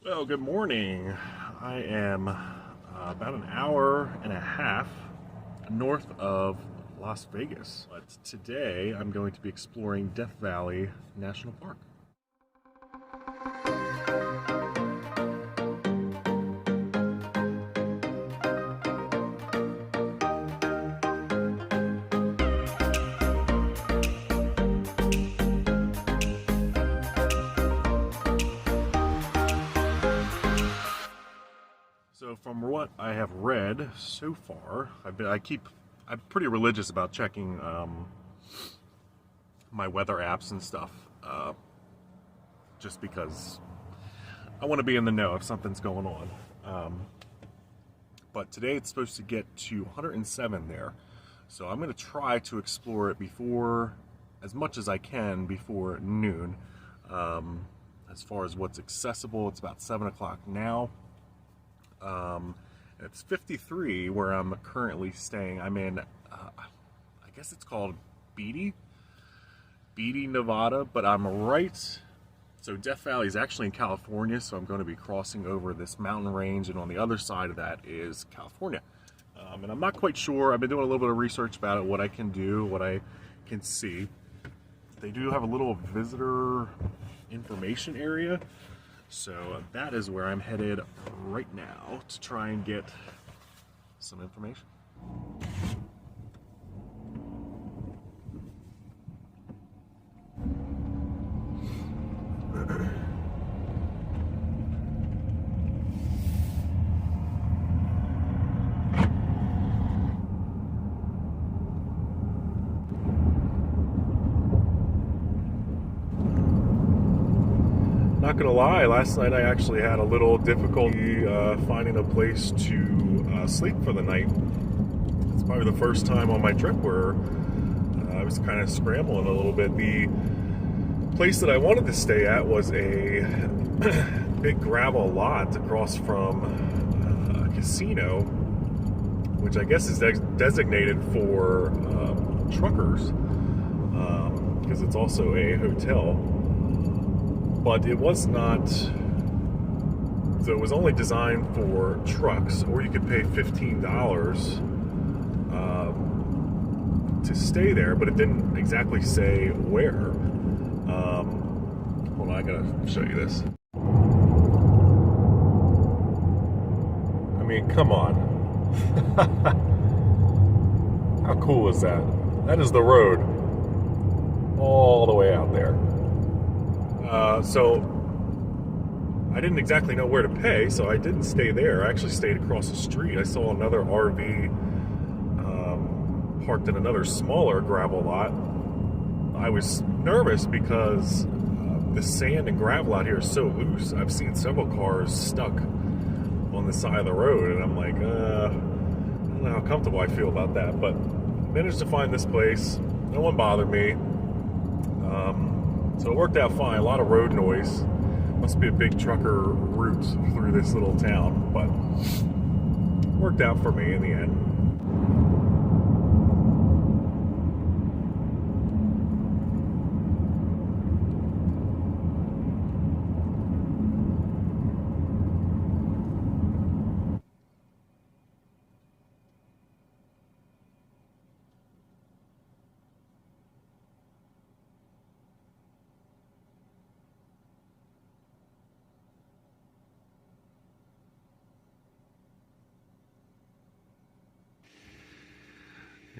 Well, good morning. I am about an hour and a half north of Las Vegas. But today I'm going to be exploring Death Valley National Park. So from what I have read so far, I'm pretty religious about checking my weather apps and stuff, just because I want to be in the know if something's going on. But today it's supposed to get to 107 there, so I'm going to try to explore it before, as much as I can before noon. As far as what's accessible, it's about 7 o'clock now. It's 53 where I'm currently staying. I'm in, I guess it's called Beatty, Nevada, but I'm right. So Death Valley is actually in California, so I'm going to be crossing over this mountain range, and on the other side of that is California. And I'm not quite sure. I've been doing a little bit of research about it, what I can do, what I can see. They do have a little visitor information area. So that is where I'm headed right now to try and get some information. Not gonna lie, last night I actually had a little difficulty finding a place to sleep for the night. It's probably the first time on my trip where I was kind of scrambling a little bit. The place that I wanted to stay at was a big gravel lot across from a casino, which I guess is designated for truckers, because it's also a hotel. But it was not, so it was only designed for trucks, or you could pay $15 to stay there, but it didn't exactly say where. Hold on, I gotta show you this. I mean, come on. How cool is that? That is the road all the way out there. So I didn't exactly know where to pay, so I didn't stay there. I actually stayed across the street. I saw another RV parked in another smaller gravel lot. I was nervous because the sand and gravel out here is so loose. I've seen several cars stuck on the side of the road, and I'm like, I don't know how comfortable I feel about that. But managed to find this place. No one bothered me. So it worked out fine. A lot of road noise. Must be a big trucker route through this little town, but worked out for me in the end.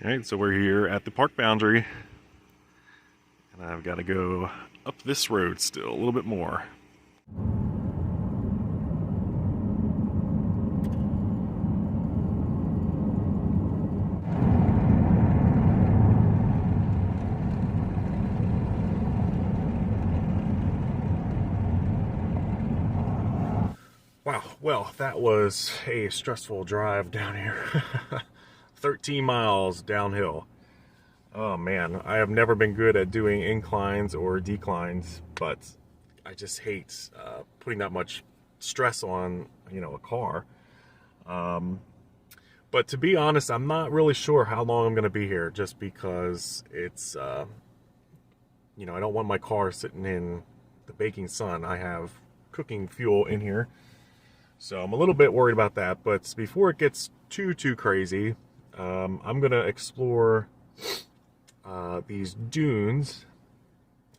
All right, so we're here at the park boundary, and I've got to go up this road still a little bit more. Wow, well, that was a stressful drive down here. 13 miles downhill. Oh man, I have never been good at doing inclines or declines, but I just hate putting that much stress on, a car. But to be honest, I'm not really sure how long I'm going to be here, just because it's, I don't want my car sitting in the baking sun. I have cooking fuel in here. So I'm a little bit worried about that. But before it gets too crazy, I'm going to explore these dunes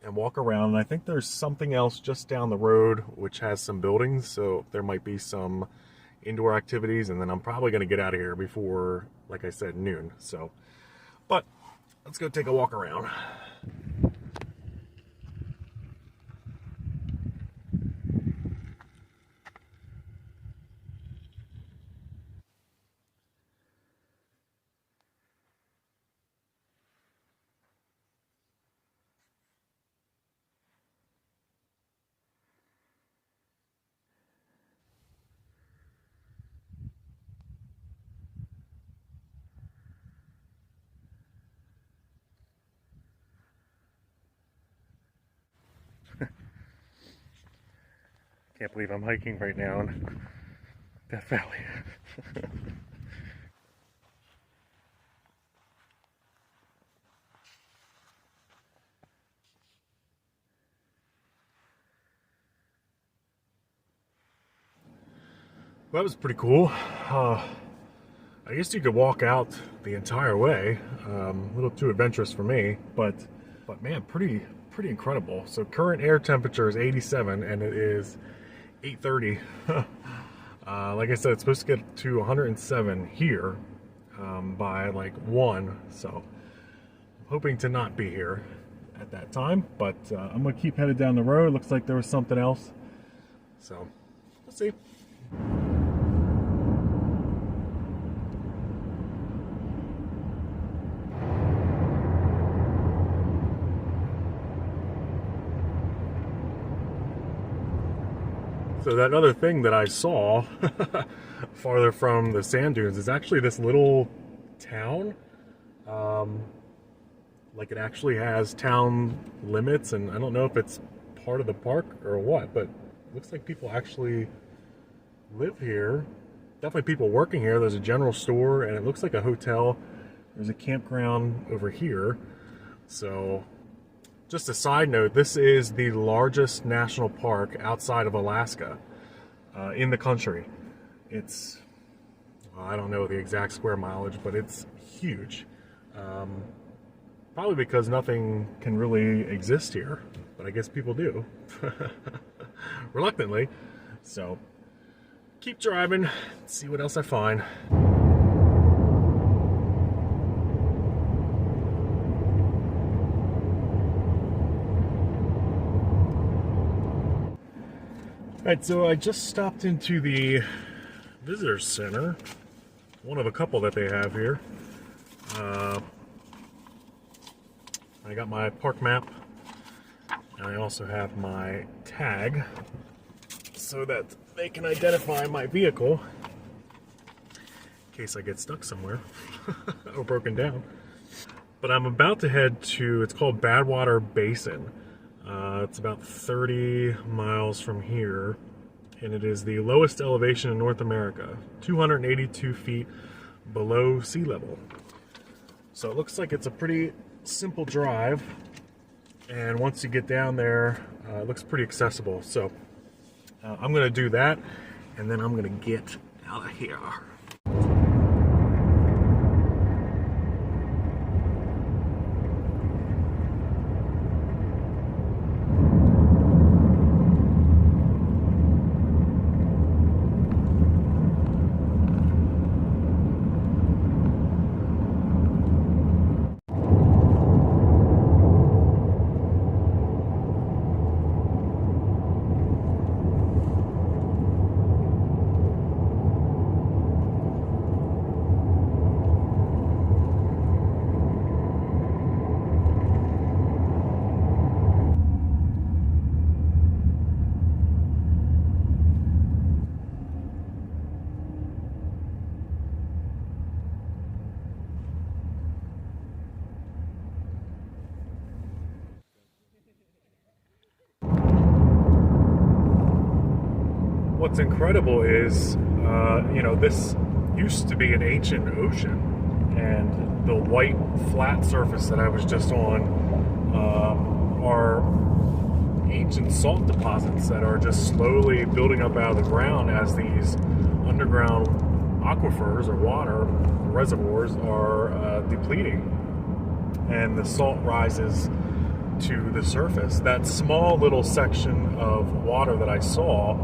and walk around. And I think there's something else just down the road which has some buildings, so there might be some indoor activities, and then I'm probably going to get out of here before, like I said, noon. So, but let's go take a walk around. Can't believe I'm hiking right now in Death Valley. Well, that was pretty cool. I guess you could walk out the entire way. A little too adventurous for me, but man, pretty incredible. So current air temperature is 87, and it is 8:30. Like I said, it's supposed to get to 107 here by like 1. So I'm hoping to not be here at that time, but I'm gonna keep headed down the road. Looks like there was something else, so we'll see. So that other thing that I saw farther from the sand dunes is actually this little town. Like it actually has town limits, and I don't know if it's part of the park or what, but it looks like people actually live here. Definitely people working here. There's a general store, and it looks like a hotel. There's a campground over here. So just a side note, this is the largest national park outside of Alaska in the country. It's, well, I don't know the exact square mileage, but it's huge. Probably because nothing can really exist here, but I guess people do. Reluctantly. So keep driving, see what else I find. Alright, so I just stopped into the visitor center, one of a couple that they have here. I got my park map, and I also have my tag so that they can identify my vehicle in case I get stuck somewhere or broken down. But I'm about to head to, it's called Badwater Basin. It's about 30 miles from here, and it is the lowest elevation in North America, 282 feet below sea level. So it looks like it's a pretty simple drive, and once you get down there, it looks pretty accessible. So I'm going to do that, and then I'm going to get out of here. What's incredible is, this used to be an ancient ocean, and the white flat surface that I was just on are, ancient salt deposits that are just slowly building up out of the ground as these underground aquifers or water reservoirs are depleting, and the salt rises to the surface. That small little section of water that I saw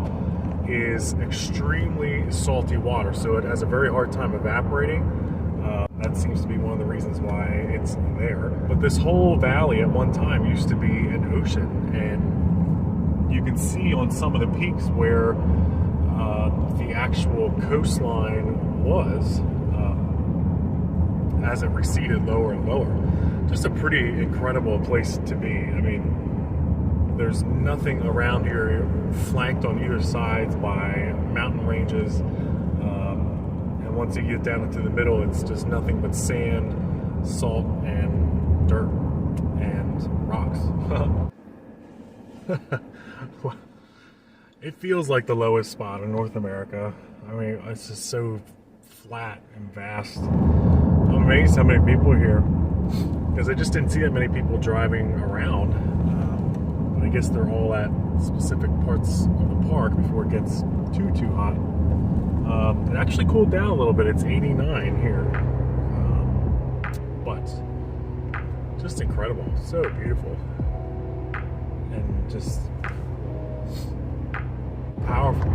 is extremely salty water, so it has a very hard time evaporating. That seems to be one of the reasons why it's there. But this whole valley at one time used to be an ocean, and you can see on some of the peaks where the actual coastline was as it receded lower and lower. Just a pretty incredible place to be. I mean, there's nothing around here, flanked on either sides by mountain ranges. And once you get down into the middle, it's just nothing but sand, salt, and dirt, and rocks. It feels like the lowest spot in North America. I mean, it's just so flat and vast. I'm amazed how many people are here, because I just didn't see that many people driving around. But I guess they're all at specific parts of the park before it gets too hot. It actually cooled down a little bit. It's 89 here. But just incredible. So beautiful. And just powerful.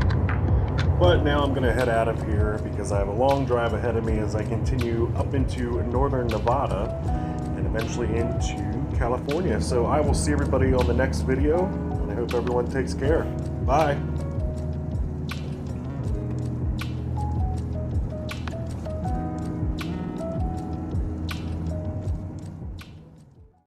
But now I'm going to head out of here because I have a long drive ahead of me as I continue up into northern Nevada and eventually into California. So I will see everybody on the next video, and I hope everyone takes care. Bye.